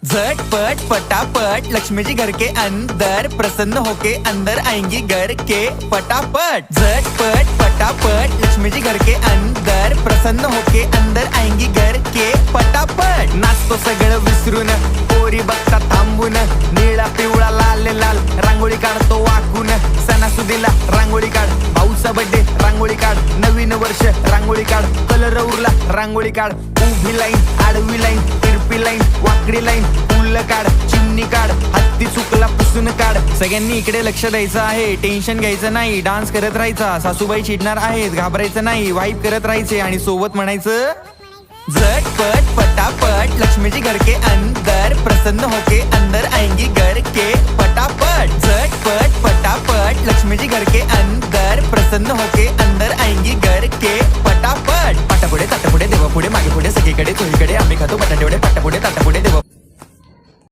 झटपट फटाफट लक्ष्मी जी घर के अंदर प्रसन्न होके अंदर आएंगी घर के फटाफट। झटपट फटाफट लक्ष्मी जी घर के अंदर प्रसन्न होके अंदर आएंगी घर के फटाफट। नाचतो सगळं विसरून पोरी बघता थांबून, निळा पिवळा लाल लाल रांगोळी काढतो वाकून। सणासुदीला रांगोळी काढ, भाऊचा बर्थडे रांगोळी काढ, नवीन वर्ष रांगोळी काढ, कलर उरला रांगोळी काढ। उभी लाईन, आडवी लाईन, तिरपी लाईन, वाकडी लाईन, फुल काढ, चिमणी काढ, हत्ती चुकला पुसून काढ। सगळ्यांनी इकडे लक्ष द्यायचं आहे, टेन्शन घ्यायचं नाही, डान्स करत राहायचा। सासूबाई चिडणार आहेत, घाबरायचं नाही, वाईप करत राहायचे आणि सोबत म्हणायचं झटपट फटाफट लक्ष्मी जी घर के अंदर प्रसन्न होके अंदर आएंगी घर के फटाफट। झटपट फटाफट लक्ष्मी जी घर के अंदर प्रसन्न होके अंदर आएंगी घर के फटाफट। पाटापुढे ताटापुढे देवापुढे मागे पुढे सगळीकडे चोहीकडे आम्ही खातो बटाटेवडे, पाटापुढे ताटापुढे देवा